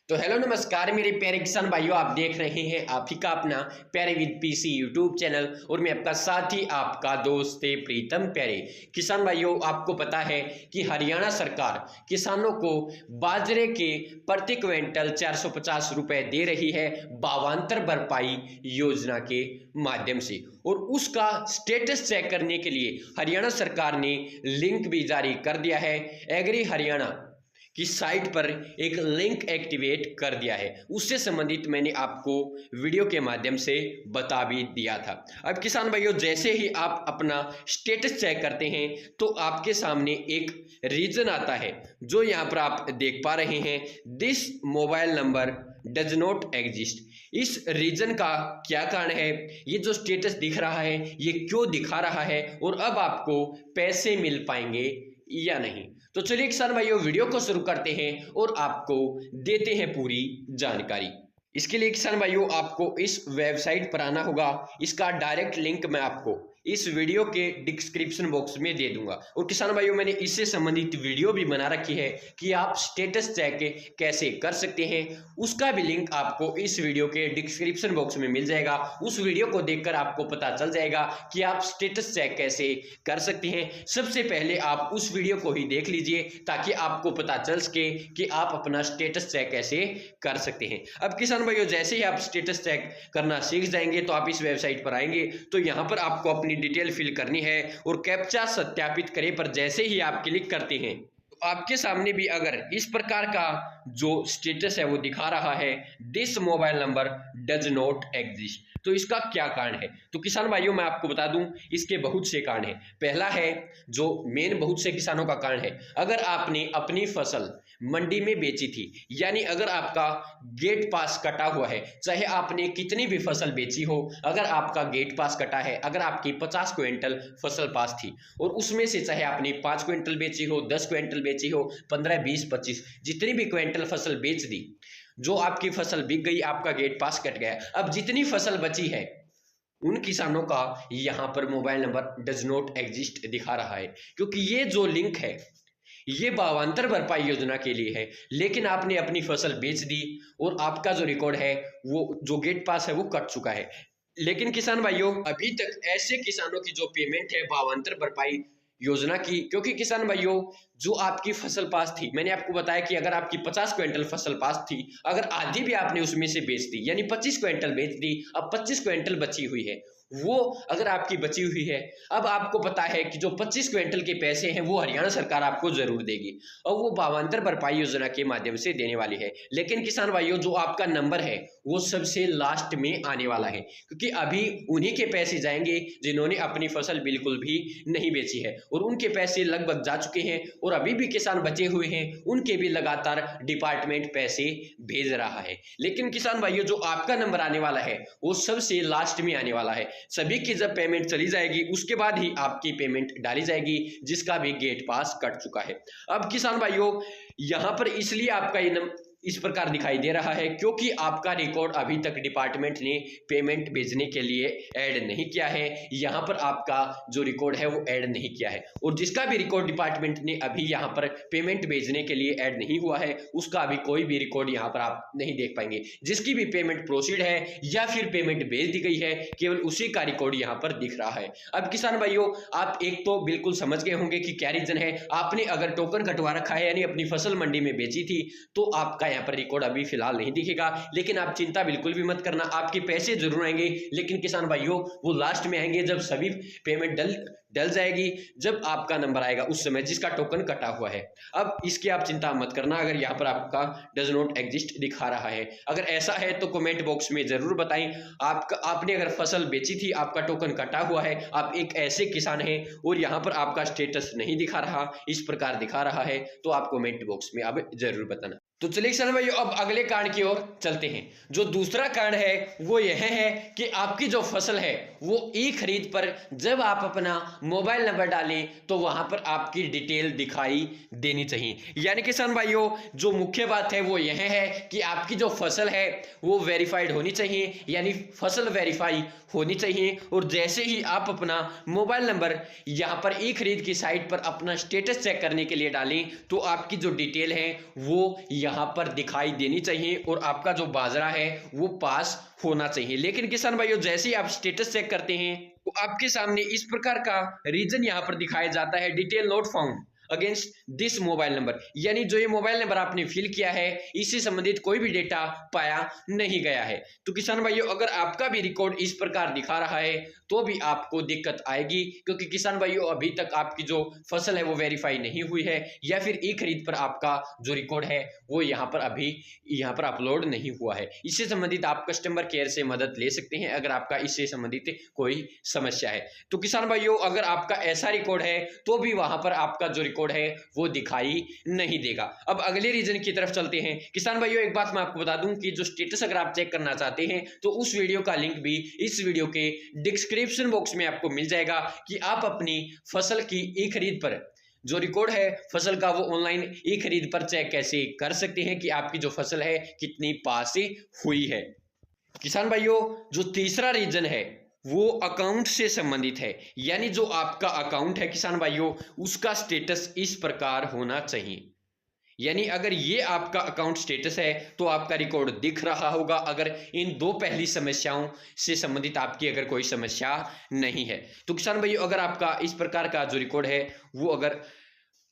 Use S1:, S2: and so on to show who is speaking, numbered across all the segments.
S1: तो हेलो नमस्कार मेरे प्यारे किसान भाइयों, आप देख रहे हैं आप ही का अपना प्यारे विद पीसी यूट्यूब चैनल और मैं आपका साथी आपका दोस्त प्रीतम प्यारे। किसान भाइयों, आपको पता है कि हरियाणा सरकार किसानों को बाजरे के प्रति क्विंटल 450 रुपए दे रही है भावांतर भरपाई योजना के माध्यम से, और उसका स्टेटस चेक करने के लिए हरियाणा सरकार ने लिंक भी जारी कर दिया है। एग्री हरियाणा की साइट पर एक लिंक एक्टिवेट कर दिया है, उससे संबंधित मैंने आपको वीडियो के माध्यम से बता भी दिया था। अब किसान भाइयों, जैसे ही आप अपना स्टेटस चेक करते हैं तो आपके सामने एक रीजन आता है जो यहाँ पर आप देख पा रहे हैं, this mobile number does not exist. इस रीजन का क्या कारण है, ये जो स्टेटस दिख रहा है ये क्यों दिखा रहा है, और अब आपको पैसे मिल पाएंगे या नहीं। तो चलिए किसान भाइयों, वीडियो को शुरू करते हैं और आपको देते हैं पूरी जानकारी। इसके लिए किसान भाइयों आपको इस वेबसाइट पर आना होगा। इसका डायरेक्ट लिंक मैं आपको इस वीडियो के डिस्क्रिप्शन बॉक्स में दे दूंगा। और किसान भाइयों, मैंने इससे संबंधित वीडियो भी बना रखी है कि आप स्टेटस चेक कैसे कर सकते हैं, उसका भी लिंक आपको इस वीडियो के डिस्क्रिप्शन बॉक्स में मिल जाएगा। उस वीडियो को देखकर आपको पता चल जाएगा कि आप स्टेटस चेक कैसे कर सकते हैं। सबसे पहले आप उस वीडियो को ही देख लीजिए ताकि आपको पता चल सके कि आप अपना स्टेटस चेक कैसे कर सकते हैं। अब किसान भाइयों, जैसे ही आप स्टेटस चेक करना सीख जाएंगे तो आप इस वेबसाइट पर आएंगे तो यहाँ पर आपको अपनी डिटेल फिल करनी है और कैप्चा सत्यापित करें पर जैसे ही आप क्लिक करते हैं तो आपके सामने भी अगर इस प्रकार का जो स्टेटस है वो दिखा रहा है, this mobile number does not exist. तो इसका क्या कारण है? तो किसान भाइयों, मैं आपको बता दूं, इसके बहुत से कारण हैं। पहला है जो मेन बहुत से किसानों का कारण है, अगर आपने अपनी फसल मंडी में बेची थी, यानी अगर आपका गेट पास कटा हुआ है, चाहे आपने कितनी भी फसल बेची हो, अगर आपका गेट पास कटा है, अगर आपकी 50 क्विंटल फसल पास थी और उसमें से चाहे आपने 5 क्विंटल बेची हो, 10 क्विंटल बेची हो, 15, 20, 25 जितनी भी क्विंटल फसल बेच दी, जो आपकी फसल बिक गई, आपका गेट पास कट गया, अब जितनी फसल बची है उन किसानों का यहां पर mobile number does not exist दिखा रहा है, क्योंकि ये जो लिंक है ये भावांतर भरपाई योजना के लिए है। लेकिन आपने अपनी फसल बेच दी और आपका जो रिकॉर्ड है वो जो गेट पास है वो कट चुका है। लेकिन किसान भाइयों, अभी तक ऐसे किसानों की जो पेमेंट है भावांतर भरपाई योजना की, क्योंकि किसान भाइयों जो आपकी फसल पास थी, मैंने आपको बताया कि अगर आपकी 50 क्विंटल फसल पास थी, अगर आधी भी आपने उसमें से बेच दी, यानी 25 क्विंटल बेच दी, अब 25 क्विंटल बची हुई है, वो अगर आपकी बची हुई है, अब आपको पता है कि जो 25 क्विंटल के पैसे हैं वो हरियाणा सरकार आपको जरूर देगी और वो भावांतर भरपाई योजना के माध्यम से देने वाली है। लेकिन किसान भाइयों, जो आपका नंबर है वो सबसे लास्ट में आने वाला है, क्योंकि अभी उन्हीं के पैसे जाएंगे जिन्होंने अपनी फसल बिल्कुल भी नहीं बेची है, और उनके पैसे लगभग जा चुके हैं और अभी भी किसान बचे हुए हैं, उनके भी लगातार डिपार्टमेंट पैसे भेज रहा है। लेकिन किसान भाइयों, जो आपका नंबर आने वाला है वो सबसे लास्ट में आने वाला है। सभी की जब पेमेंट चली जाएगी उसके बाद ही आपकी पेमेंट डाली जाएगी, जिसका भी गेट पास कट चुका है। अब किसान भाइयों, यहां पर इसलिए आपका ये इस प्रकार दिखाई दे रहा है क्योंकि आपका रिकॉर्ड अभी तक डिपार्टमेंट ने पेमेंट भेजने के लिए ऐड नहीं किया है। यहां पर आपका जो रिकॉर्ड है वो ऐड नहीं किया है, और जिसका भी रिकॉर्ड डिपार्टमेंट ने अभी यहां पर पेमेंट भेजने के लिए ऐड नहीं हुआ है उसका अभी कोई भी रिकॉर्ड यहां पर आप नहीं देख पाएंगे। जिसकी भी पेमेंट प्रोसीड है या फिर पेमेंट भेज दी गई है, केवल उसी का रिकॉर्ड यहां पर दिख रहा है। अब किसान भाइयों, आप एक तो बिल्कुल समझ गए होंगे कि क्या रीजन है। आपने अगर टोकन कटवा रखा है, यानी अपनी फसल मंडी में बेची थी, तो आपका यहाँ पर रिकॉर्ड अभी फिलहाल नहीं दिखेगा। लेकिन आप चिंता बिल्कुल भी मत करना, आपके पैसे जरूर आएंगे, लेकिन किसान भाइयों वो लास्ट में आएंगे जब सभी पेमेंट डल जाएगी, जब आपका नंबर आएगा उस समय जिसका टोकन कटा हुआ है। अब इसकी आप चिंता मत करना अगर यहाँ पर आपका डज नॉट एग्जिस्ट दिखा रहा है। अगर ऐसा है तो कमेंट बॉक्स में जरूर बताएं। आपने अगर फसल बेची थी, आपका टोकन कटा हुआ है, आप एक ऐसे किसान हैं और यहाँ पर आपका स्टेटस नहीं दिखा रहा, इस प्रकार दिखा रहा है, तो आप कमेंट बॉक्स में अब जरूर बताना। तो चलिए किसान भाइयों, अब अगले कारण की ओर चलते हैं। जो दूसरा कारण है वो यह है कि आपकी जो फसल है वो ई खरीद पर जब आप अपना मोबाइल नंबर डालें तो वहां पर आपकी डिटेल दिखाई देनी चाहिए। यानी किसान भाइयों, जो मुख्य बात है वो यह है कि आपकी जो फसल है वो वेरीफाइड होनी चाहिए, यानी फसल वेरीफाई होनी चाहिए। और जैसे ही आप अपना मोबाइल नंबर यहाँ पर ई खरीद की साइट पर अपना स्टेटस चेक करने के लिए डालें तो आपकी जो डिटेल है वो यहाँ यहाँ पर दिखाई देनी चाहिए और आपका जो बाजरा है वो पास होना चाहिए। लेकिन किसान भाइयों जैसे ही आप स्टेटस चेक करते हैं तो आपके सामने इस प्रकार का रीजन यहाँ पर दिखाया जाता है, detail not found against this mobile number, यानी जो ये मोबाइल नंबर आपने फिल किया है इससे संबंधित कोई भी डेटा पाया नहीं गया है। तो किसान भाइयों अगर आपका भी रिकॉर्ड इस प्रकार दिखा रहा है तो भी आपको दिक्कत आएगी, क्योंकि किसान भाइयों अभी तक आपकी जो फसल है वो वेरीफाई नहीं हुई है या फिर ई खरीद पर आपका जो रिकॉर्ड है वो यहाँ पर अपलोड नहीं हुआ है। इससे संबंधित आप कस्टमर केयर से मदद ले सकते हैं अगर आपका इससे संबंधित कोई समस्या है। तो किसान भाइयों अगर आपका ऐसा रिकॉर्ड है तो भी वहां पर आपका जो रिकॉर्ड है वो दिखाई नहीं देगा। अब अगले रीजन की तरफ चलते हैं। किसान भाइयों एक बात मैं आपको बता दूं कि जो स्टेटस अगर आप चेक करना चाहते हैं तो उस वीडियो का लिंक भी इस वीडियो के डिस्क्रिप्शन बॉक्स में आपको मिल जाएगा कि आप अपनी फसल की ई खरीद पर जो रिकॉर्ड है फसल का वो ऑनलाइन ई खरीद पर चेक कैसे कर सकते हैं कि आपकी जो फसल है कितनी पास हुई है। किसान भाइयों जो तीसरा रीजन है वो अकाउंट से संबंधित है, यानी जो आपका अकाउंट है किसान भाइयों उसका स्टेटस इस प्रकार होना चाहिए। यानी अगर ये आपका अकाउंट स्टेटस है तो आपका रिकॉर्ड दिख रहा होगा अगर इन दो पहली समस्याओं से संबंधित आपकी अगर कोई समस्या नहीं है। तो किसान भाइयों अगर आपका इस प्रकार का जो रिकॉर्ड है वो अगर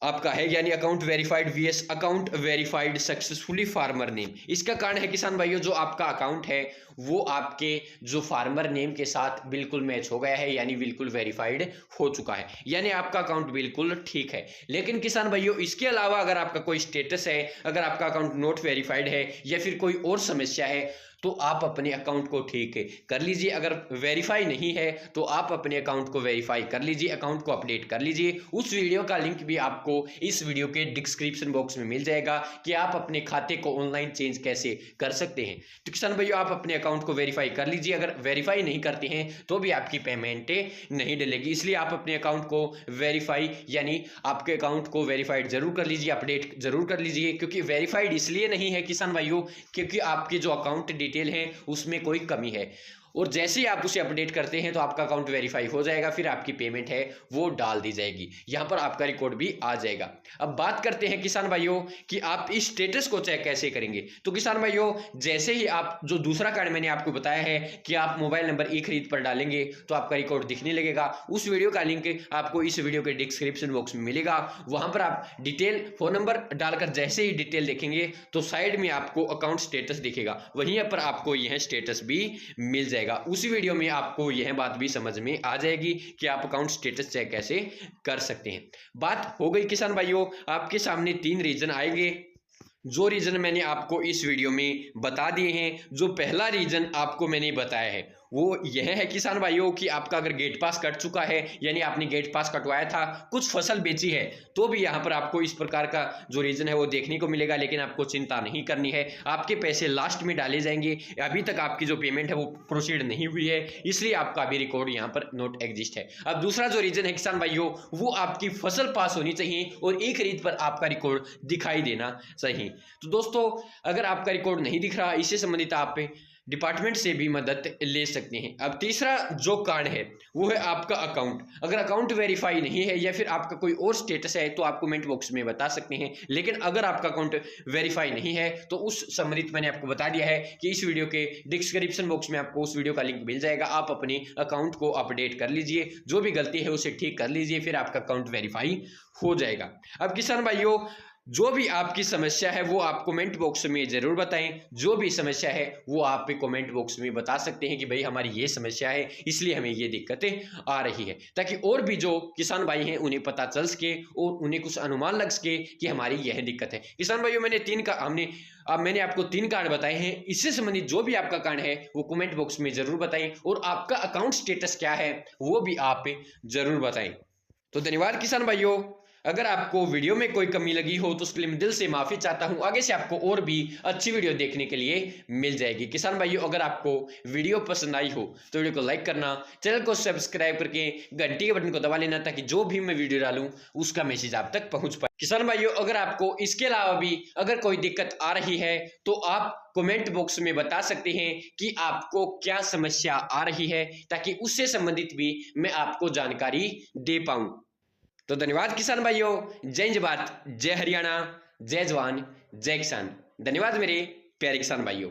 S1: आपका है यानी account verified VS account verified successfully farmer name, इसका कारण है किसान भाइयों जो आपका अकाउंट है वो आपके जो फार्मर नेम के साथ बिल्कुल मैच हो गया है, यानी बिल्कुल वेरीफाइड हो चुका है, यानी आपका अकाउंट बिल्कुल ठीक है। लेकिन किसान भाइयों इसके अलावा अगर आपका कोई स्टेटस है, अगर आपका अकाउंट नॉट वेरीफाइड है या फिर कोई और समस्या है तो आप अपने अकाउंट को ठीक कर लीजिए। अगर वेरीफाई नहीं है तो आप अपने अकाउंट को वेरीफाई कर लीजिए, अकाउंट को अपडेट कर लीजिए। उस वीडियो का लिंक भी आपको इस वीडियो के डिस्क्रिप्शन बॉक्स में मिल जाएगा कि आप अपने खाते को ऑनलाइन चेंज कैसे कर सकते हैं। तो किसान भाइयों आप अपने अकाउंट को वेरीफाई कर लीजिए, अगर वेरीफाई नहीं करते हैं तो भी आपकी पेमेंट नहीं डलेगी, इसलिए आप अपने अकाउंट को वेरीफाई यानी आपके अकाउंट को वेरीफाइड जरूर कर लीजिए, अपडेट जरूर कर लीजिए। क्योंकि वेरीफाइड इसलिए नहीं है किसान भाइयों क्योंकि आपके जो अकाउंट डिटेल है उसमें कोई कमी है, और जैसे ही आप उसे अपडेट करते हैं तो आपका अकाउंट वेरीफाई हो जाएगा, फिर आपकी पेमेंट है वो डाल दी जाएगी, यहां पर आपका रिकॉर्ड भी आ जाएगा। अब बात करते हैं किसान भाइयों कि आप इस स्टेटस को चेक कैसे करेंगे। तो किसान भाइयों जैसे ही आप जो दूसरा कार्ड मैंने आपको बताया है कि आप मोबाइल नंबर ई खरीद पर डालेंगे तो आपका रिकॉर्ड दिखने लगेगा, उस वीडियो का लिंक आपको इस वीडियो के डिस्क्रिप्शन बॉक्स में मिलेगा। वहां पर आप डिटेल फोन नंबर डालकर जैसे ही डिटेल देखेंगे तो साइड में आपको अकाउंट स्टेटस दिखेगा, वहीं पर आपको यह स्टेटस भी मिल जाएगा। उसी वीडियो में आपको यह बात भी समझ में आ जाएगी कि आप अकाउंट स्टेटस चेक कैसे कर सकते हैं। बात हो गई किसान भाइयों, आपके सामने 3 रीजन आएंगे, जो रीजन मैंने आपको इस वीडियो में बता दिए हैं। जो पहला रीजन आपको मैंने बताया है वो यह है किसान भाइयों कि आपका अगर गेट पास कट चुका है यानी आपने गेट पास कटवाया था, कुछ फसल बेची है, तो भी यहाँ पर आपको इस प्रकार का जो रीजन है वो देखने को मिलेगा। लेकिन आपको चिंता नहीं करनी है, आपके पैसे लास्ट में डाले जाएंगे, अभी तक आपकी जो पेमेंट है वो प्रोसीड नहीं हुई है, इसलिए आपका भी रिकॉर्ड यहाँ पर नॉट एग्जिस्ट है। अब दूसरा जो रीजन है किसान भाइयों वो आपकी फसल पास होनी चाहिए और ई खरीद पर आपका रिकॉर्ड दिखाई देना चाहिए। तो दोस्तों अगर आपका रिकॉर्ड नहीं दिख रहा, इससे संबंधित आप डिपार्टमेंट से भी मदद ले सकते हैं। अब तीसरा जो कारण है वो है आपका अकाउंट। अगर अकाउंट वेरीफाई नहीं है या फिर आपका कोई और स्टेटस है तो आप कमेंट बॉक्स में बता सकते हैं। लेकिन अगर आपका अकाउंट वेरीफाई नहीं है तो उस संबंधित मैंने आपको बता दिया है कि इस वीडियो के डिस्क्रिप्शन बॉक्स में आपको उस वीडियो का लिंक मिल जाएगा। आप अपने अकाउंट को अपडेट कर लीजिए, जो भी गलती है उसे ठीक कर लीजिए, फिर आपका अकाउंट वेरीफाई हो जाएगा। अब किसान भाइयों जो भी आपकी समस्या है वो आप कमेंट बॉक्स में जरूर बताएं, जो भी समस्या है वो आप कमेंट बॉक्स में बता सकते हैं कि भाई हमारी ये समस्या है इसलिए हमें ये दिक्कतें आ रही है, ताकि और भी जो किसान भाई हैं उन्हें पता चल सके और उन्हें कुछ अनुमान लग सके कि हमारी यह दिक्कत है। किसान भाइयों मैंने आपको 3 कारण बताए हैं, इससे संबंधित जो भी आपका कारण है वो कमेंट बॉक्स में जरूर बताएं और आपका अकाउंट स्टेटस क्या है वो भी आप जरूर बताएं। तो धन्यवाद किसान भाइयों। अगर आपको वीडियो में कोई कमी लगी हो तो उसके लिए मैं दिल से माफी चाहता हूं, आगे से आपको और भी अच्छी वीडियो देखने के लिए मिल जाएगी। किसान भाइयों अगर आपको वीडियो पसंद आई हो तो वीडियो को लाइक करना, चैनल को सब्सक्राइब करके घंटी के बटन को दबा लेना ताकि जो भी मैं वीडियो डालूं उसका मैसेज आप तक पहुंच पाए। किसान भाइयों अगर आपको इसके अलावा भी अगर कोई दिक्कत आ रही है तो आप कमेंट बॉक्स में बता सकते हैं कि आपको क्या समस्या आ रही है, ताकि उससे संबंधित भी मैं आपको जानकारी दे पाऊं। तो धन्यवाद किसान भाइयों। जय हिंद, जय हरियाणा, जय जवान, जय किसान। धन्यवाद मेरे प्यारे किसान भाइयों।